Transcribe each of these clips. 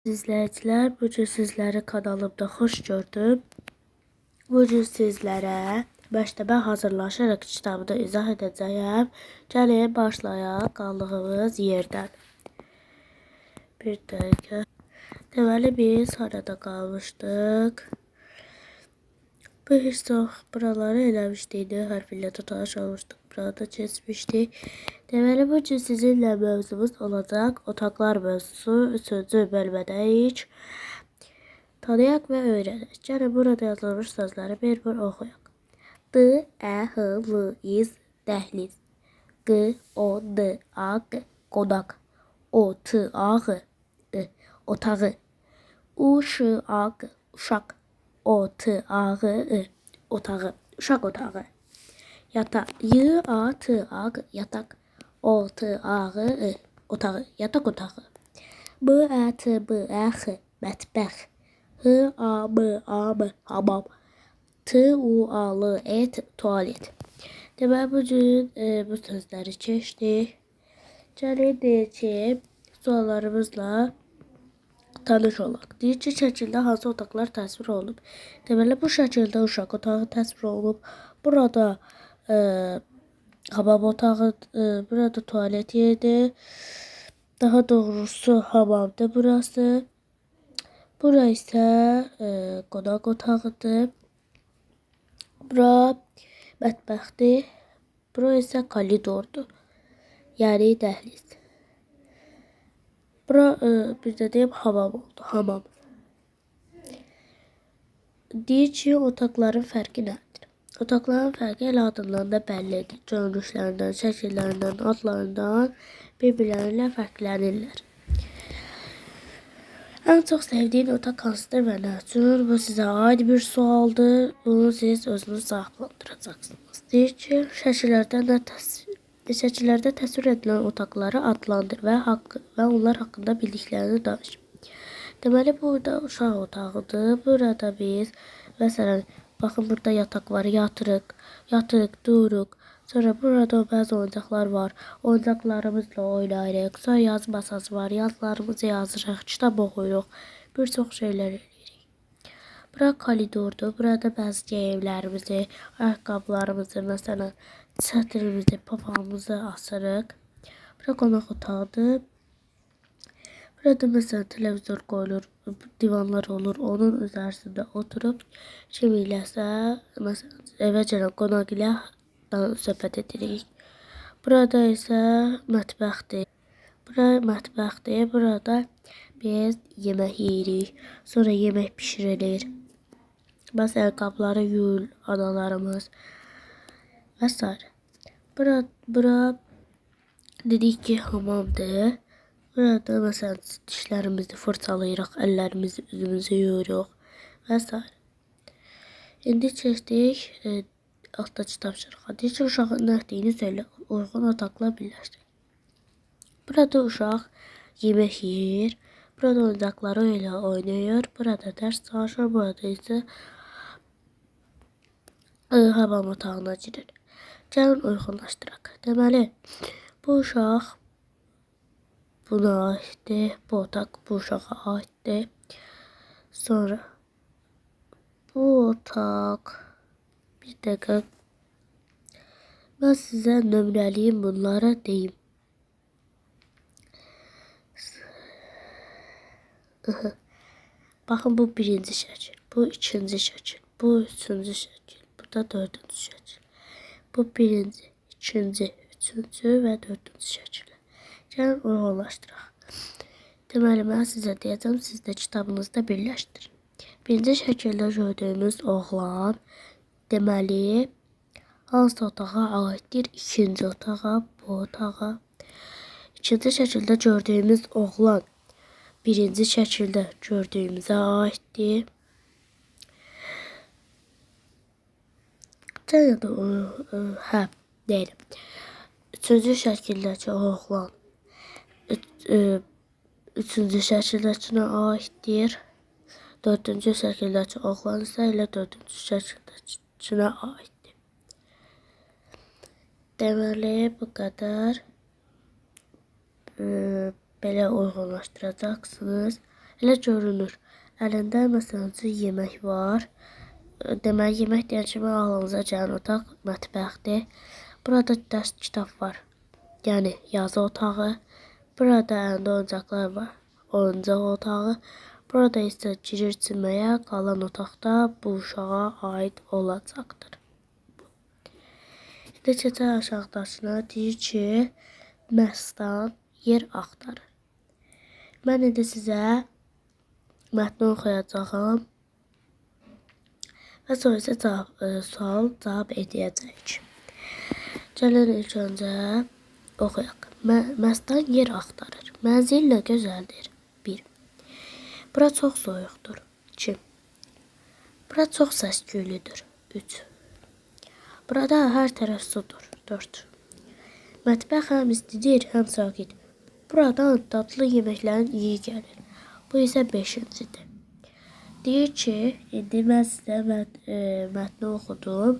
İzləyicilər, bu gün sizləri kanalımda xoş gördüm. Bu gün sizlərə məktəbə hazırlaşaraq kitabını izah edəcəyəm. Gəlin başlayaq qaldığımız yerdən. Bir dəqiqə. Deməli biz harada qalmışdıq? Bu heç buraları eləmişdik, hərflə tutaq olmuşduq. Burada keçmişdik. Deməli bu gün sizinlə mövzumuz olacaq otaqlar mövzusu 3-cü bölmədəyik. Tanıyaq və öyrənək. Gəlin burada yazılmış sözləri bir oxuyaq. D, Ə, H, L, İz, dəhliz. Q, O, D, A, Q, qonaq. O, T, A, Q, I, otağı. U, Ş, A, Q, uşaq. O, T, A, Q, I, otağı. Uşaq otağı. Yataq. Y, A, T, A, Q, yatak. O, T, A, Q, I, otağı. Yatak otağı. B, Ə, T, B, Ə, X, mətbəx. H, A, B, A, B, hamam. T, U, A, L, E, T, tualet. Deməli, bu gün bu sözləri keçdik. Gəlin deyək ki, suallarımızla tanış olaq. Deyir ki, şəkildə hansı otaqlar təsvir olunub? Deməli, bu şəkildə uşaq otağı təsvir olunub. Burada hamam otağı, burada tualet yeridir. Daha doğrusu hamamdır burası. Bura isə qonaq otağıdır. Bura mətbəxdir. Bura isə koridordur. Yəni dəhliz. Bura bir də deyim hamam oldu. Hamam. Deyir ki, otaqların fərqi nədir? Otaqların fərqi elə adından da bəllidir. Görünüşlərindən, şəkillərindən, adlarından bir-birlərindən fərqlənirlər. Ən çox sevdiyin otaq hansıdır və nə üçün? Bu sizə aid bir sualdır. Bunu siz özünüz cavablandıracaqsınız. Deyir ki, şəkillərdə təsvir edilən otaqları adlandır və onlar haqqında bildiklərini danış. Deməli, burada uşaq otağıdır. Burada biz, məsələn, baxın, burada yataq var, yatırıq, dururuq. Sonra burada bəzi oyuncaqlar var. Oyuncaqlarımızla oynayırıq. Sonra yazı masası var. Yazılarımızı yazırıq, kitab oxuyuruq. Bir çox şeylər edirik. Bura koridordur. Burada bəzi geyimlərimizi, ayaqqabılarımızı, məsələn, çətirimizi, papağımızı asırıq. Bura qonaq otağıdır. Burada məsələn televizor qoyulur, divanlar olur. Onun üzərində oturub kim iləsə, məsələn, evə gələn qonaq ilə söhbət edirik. Burada isə mətbəxdir. Burada biz yemək yeyirik. Sonra yemək pişirilir. Məsələn, qabları yuyur analarımız və s. Bura dedik ki, hamamdır. Burada məsələn dişlərimizi fırçalayırıq, əllərimizi, üzümüzü yuyuruq və s. İndi keçdik altdakı tapşırığa. Deyir ki, uşağın nə etdiyini söylə, uyğun otaqla birləşdir. Burada uşaq yemək yeyir. Burada oyuncaqları ilə oynayır. Burada dərs çalışır. Burada isə hamam otağına girir. Gəlin uyğunlaşdıraq. Deməli, bu uşaq buna aiddir. Bu otaq bu uşağa aiddir. Sonra bu otaq bir dəqiqə mən sizə nömrəliyim, bunları deyim. Baxın, bu birinci şəkil, bu ikinci şəkil, bu üçüncü şəkil, bu da dördüncü şəkil. Bu birinci, ikinci, üçüncü və dördüncü şəkil. Gəlin uyğunlaşdıraq. Deməli, mən sizə deyəcəm, siz də kitabınızda birləşdirin. Birinci şəkildə gördüyümüz oğlan, deməli, hansı otağa aiddir? İkinci otağa, bu otağa. İkinci şəkildə gördüyümüz oğlan birinci şəkildə gördüyümüzə aiddir. Deyirəm. Üçüncü şəkildəki oğlan üçüncü şəkildəkinə aiddir. Dördüncü şəkildəki oğlan isə elə dördüncü şəkildəkinə aiddir. Deməli, bu qədər belə uyğunlaşdıracaqsınız. Elə görünür. Əlində məsələn üçün yemək var. Deməli yemək deyən kimi ağlınıza gələn otaq mətbəxdir. Burada dərs kitab var. Yəni yazı otağı. Burada əlində oyuncaqlar var. Oyuncaq otağı. Burada isə girir çimməyə, qalan otaqda bu uşağa aid olacaqdır. İndi keçək aşağıdakına, deyir ki, Məstan yer axtarır. Mən indi sizə mətni oxuyacağam və sonra isə sual cavab edəcəyik. Gəlin ilk öncə oxuyaq. Məstan yer axtarır. Mənzillə gözəldir. 1. Bura çox soyuqdur. 2. Bura çox səs-küylüdür. 3. Burada hər tərəf sudur. 4. Mətbəx həm istidir, həm sakit. Buradan dadlı yeməklərin iyi gəlir. Bu isə 5-cidir. Deyir ki, indi mən sizə mətni oxudum.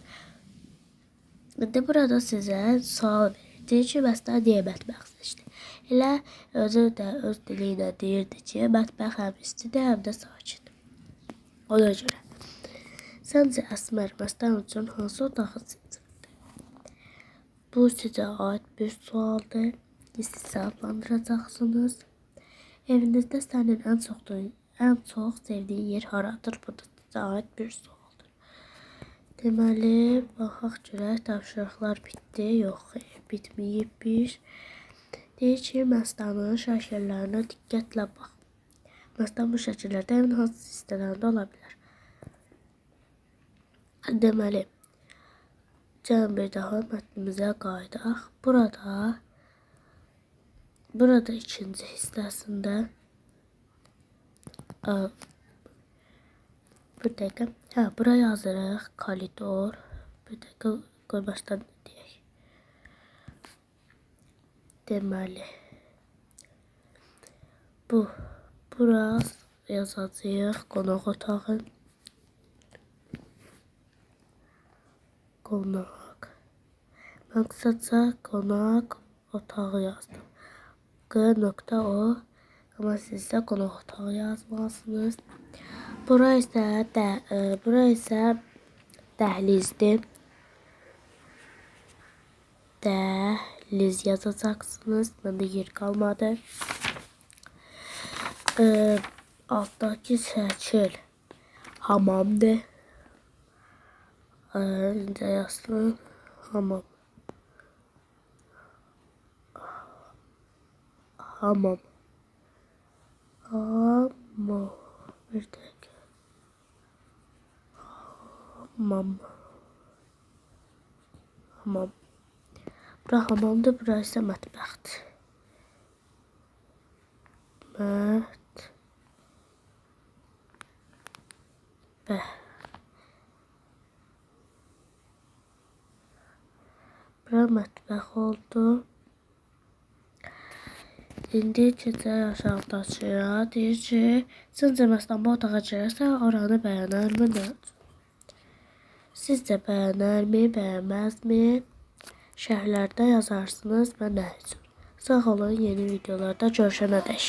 İndi burada sizə sual verir. Deyir ki, Məstan niyə mətbəx seçdi? Elə özü də öz dili ilə deyirdi ki, mətbəx həm istidir, həm də sakit. Ona görə. Səncə Əsmər Məstan üçün hansı otağı seçirdi? Bu sizə aid bir sualdır. Siz cavablandıracaqsınız. Evinizdə sənin ən çox sevdiyin yer haradır? Bu da sizə aid bir sualdır. Deməli, baxaq görək, tapşırıqlar bitdi. Yox, bitməyib bir. Deyir ki, Məstanın şəkillərinə diqqətlə bax. Məstan bu şəkillərdə evin hansı hissələrində ola bilər? Deməli, gəlin bir daha mətnimizə qayıdaq. Burada ikinci hissəsində bir dəqiqə. Bura yazırıq koridor. Bir dəqiqə qoy başdan deyək. Deməli, bura yazacağıq qonaq otağı. Qonaq. Mən qısaca qonaq otağı yazdım. Q.O. Ama siz də qonaq otağı yazmalısınız. Bura isə dəhlizdir. Dəhliz yazacaqsınız. Məndə yer qalmadı. Altdakı şəkil hamamdır. İncə yazsın. Hamam. Bir dakika. Hamam. Bura hamamdır, bura isə mətbəxdir. Bura mətbəx oldu. İndi keçək aşağıdakıya. Deyir ki, sizcə Məstan bu otağa girərsə, oranı bəyənərmi? Sizcə bəyənərmi, bəyənməzmi? Şərhlərdə yazarsınız və nə üçün? Sağ olun, yeni videolarda görüşənədək.